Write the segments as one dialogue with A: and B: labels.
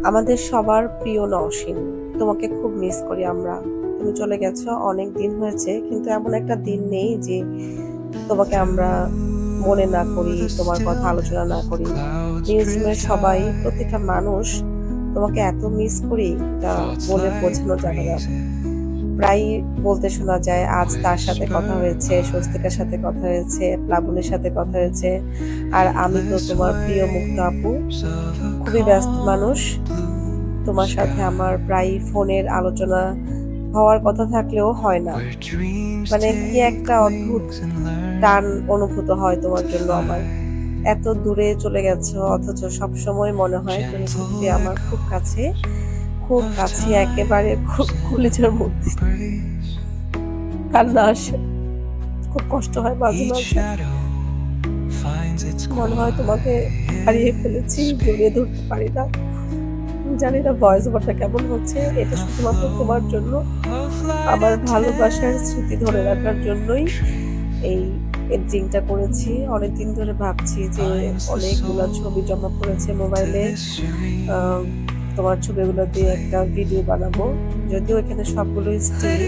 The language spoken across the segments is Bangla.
A: আমাদের সবার প্রিয় নওশীন, তোমাকে খুব মিস করি আমরা। তুমি চলে গেছো, অনেক দিন হয়েছে, কিন্তু এমন একটা দিন নেই যে তোমাকে আমরা মনে না করি, তোমার কথা আলোচনা না করি। নিউজিল্যান্ডের সবাই, প্রতিটা মানুষ তোমাকে এত মিস করি, এটা বলে বোঝানো যাবে না। প্রায় বলতে শোনা যায়, আজ তার সাথে কথা হয়েছে, স্বস্তিকার সাথে কথা হয়েছে, প্লাবনের সাথে কথা হয়েছে। আর আমি তো তোমার প্রিয় মুক্ত আপু, খুবই ব্যস্ত মানুষ। তোমার সাথে আমার প্রায় ফোনের আলোচনা হওয়ার কথা থাকলেও হয় না। মানে কি একটা অদ্ভুত টান অনুভূত হয় তোমার জন্য আমার। এত দূরে চলে গেছো, অথচ সব সময় মনে হয় তুমি সত্যি আমার খুব কাছে, খুব কাছে, একেবারে খুব কলিজার মধ্যে। কান্না আসে, খুব কষ্ট হয় মাঝে মাঝে। মনে হয় তোমাকে হারিয়ে ফেলেছি, জড়িয়ে ধরতে পারি না। জানি না ভয়েস ওভারটা কেমন হচ্ছে, এটা শুধুমাত্র তোমার জন্য, আমার ভালোবাসার স্মৃতি ধরে রাখার জন্যই এই এডিটিংটা করেছি। অনেকদিন ধরে ভাবছি যে অনেকগুলো ছবি জমা পড়েছে মোবাইলে, তোমার ছবিগুলো দিয়ে একটা ভিডিও বানাবো। যদিও এখানে সবগুলো স্টিল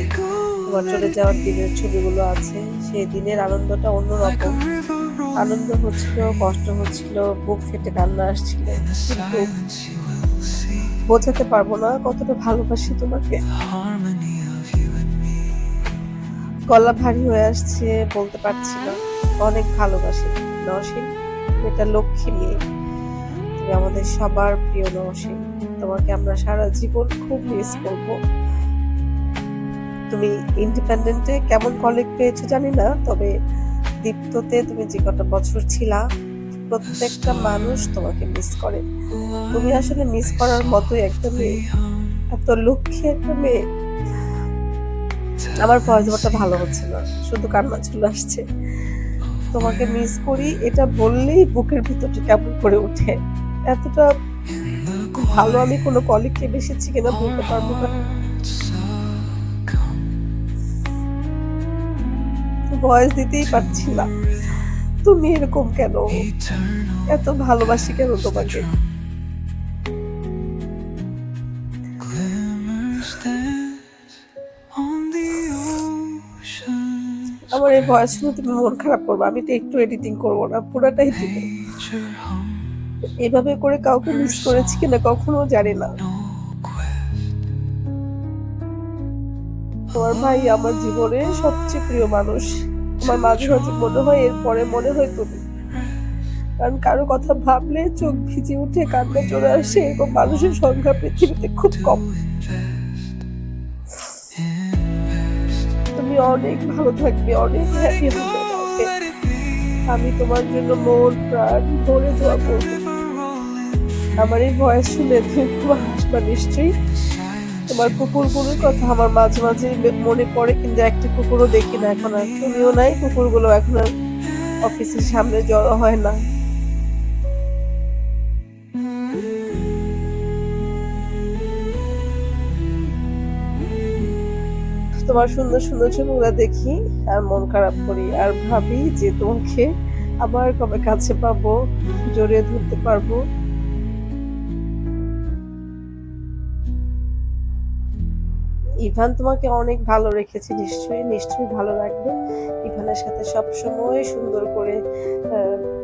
A: তোমার চলে যাওয়ার দিনের ছবিগুলো আছে। সেই দিনের আনন্দটা অন্যরকম। আনন্দ হচ্ছিল, কষ্ট হচ্ছিল, বুক ফেটে কান্না আসছিল, কিন্তু বোঝাতে পারবো না কতটা ভালোবাসি তোমাকে। গলা ভারী হয়ে আসছে, বলতে পারছি না। অনেক ভালোবাসি নওশীন, এটা লক্ষ্মী মেয়ে। তুমি আমাদের সবার প্রিয় নওশীন, তোমাকে আমরা সারা জীবন খুব মিস করব। তুমি ইন্ডিপেন্ডেন্টে কেমন কলিগ পেয়েছো জানি না, তবে দীপ্ততে তুমি যে কটা বছর ছিলা, প্রত্যেকটা মানুষ তোমাকে মিস করে। তুমি আসলে মিস করার মতোই একটা মেয়ে, এত লক্ষ্মী একটা মেয়ে। আমার ভয়েস ওভারটা ভালো হচ্ছে না, শুধু কান্না চলে আসছে। তোমাকে মিস করি এটা বললেই বুকের ভিতরটা কেমন করে ওঠে। এতটা ভালো আমি কোনো কলিগকে বেসেছি কিনা বলতে পারবো না। ভয়েস দিতেই পারছি না। তুমি এরকম কেন, এত ভালোবাসি কেন তোমাকে। আমার এই ভয়েস শুনে তুমি মন খারাপ করবো, আমি তো একটু এডিটিং করবো না, পুরাটাই দিব। এভাবে করে কাউকে মিস করেছি কিনা কখনো জানি না। তোমার ভাই আমার জীবনের সবচেয়ে প্রিয় মানুষ। আমার মাঝে মাঝে মনে হয় এরপরে মনে হয় তুমি, কারণ কারো কথা ভাবলে চোখ ভিজে উঠে, কান্না চলে আসে। এরকম মানুষের সংখ্যা পৃথিবীতে খুব কম। তুমি অনেক ভালো থাকবে, অনেক হ্যাপি হবে। আমি তোমার জন্য মন প্রাণ ভরে দোয়া করবো। আমার এই ভয়েস শুনে তুমি খুব হাসবা নিশ্চয়ই। তোমার কুকুরগুলোর কথা আমার মাঝে মাঝে মনে পড়ে, কিন্তু একটা কুকুরও দেখি না এখন আর। তুমিও নাই, কুকুরগুলো এখন আর অফিসের সামনে জড়ো হয় না। তোমার সুন্দর সুন্দর ছবিগুলো দেখি আর মন খারাপ করি, আর ভাবি যে তোমাকে আবার কবে কাছে পাবো, জড়িয়ে ধরতে পারবো। ইভান তোমাকে অনেক ভালো রেখেছে, নিশ্চয়ই নিশ্চয়ই ভালো রাখবে। ইভানের সাথে সব সময় সুন্দর করে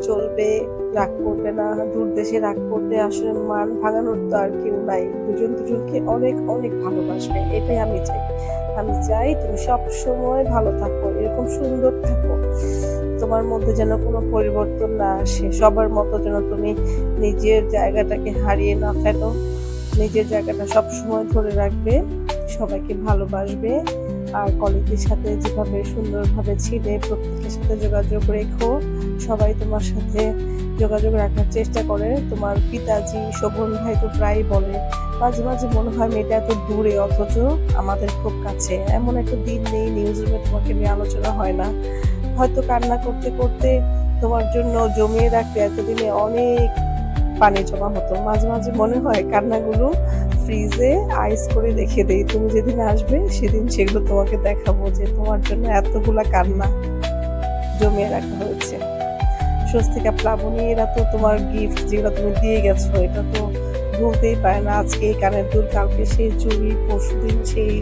A: চলবে, রাগ করবে না। দূর দেশে রাগ করলে আসলে মান ভাঙানোর তো আর কেউ নাই। দুজন দুজনকে অনেক অনেক ভালোবাসবে, এটাই আমি চাই। আমি চাই তুমি সব সময় ভালো থাকো, এরকম সুন্দর থাকো। তোমার মধ্যে যেন কোনো পরিবর্তন না আসে। সবার মতো যেন তুমি নিজের জায়গাটাকে হারিয়ে না ফেলো। নিজের জায়গাটা সব সময় ধরে রাখবে, সবাইকে ভালোবাসবে। আর কলিগদের সাথে যেভাবে সুন্দরভাবে ছিলে, প্রত্যেকের সাথে যোগাযোগ রেখো। সবাই তোমার সাথে যোগাযোগ রাখার চেষ্টা করে। তোমার পিতাজি শোভন ভাই তো প্রায় বলে, মাঝে মাঝে মনে হয় মেয়েটা এত দূরে অথচ আমাদের খুব কাছে। এমন একটা দিন নেই নিউজরুমে তোমাকে নিয়ে আলোচনা হয় না। হয়তো কান্না করতে করতে তোমার জন্য জমিয়ে রাখতে এতদিনে অনেক পানি জমা হতো। মাঝে মাঝে মনে হয় কান্নাগুলো ফ্রিজে আইস করে রেখে দেই, তুমি যেদিন আসবে সেদিন সেগুলো তোমাকে দেখাবো যে তোমার জন্য এতগুলা কান্না জমিয়ে রাখা হয়েছে। স্বস্তিকা, প্লাবনী, এরা তো তোমার গিফট যেগুলো তুমি দিয়ে গেছো, এটা তো ভুলতেই পারে না, আজকে এই কানের দুল, কালকে সেই চুড়ি, পরশুদিন সেই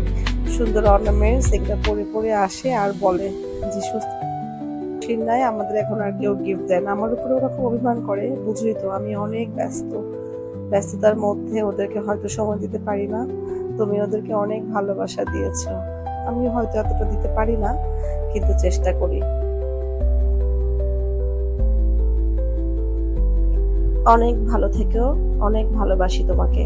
A: সুন্দর অর্নামেন্টস, এগুলো পরে পরে আসে আর বলে যে সুস্থির নাই, আমাদের এখন আর কেউ গিফট দেয় না। আমার উপরে ওরা খুব অভিমান করে, বুঝলি তো আমি অনেক ব্যস্ততার মধ্যে ওদেরকে হয়তো সময় দিতে পারি না। তুমি ওদেরকে অনেক ভালোবাসা দিয়েছো, আমি হয়তো এতটা দিতে পারি না, কিন্তু চেষ্টা করি। অনেক ভালো থেকো, অনেক ভালোবাসি তোমাকে।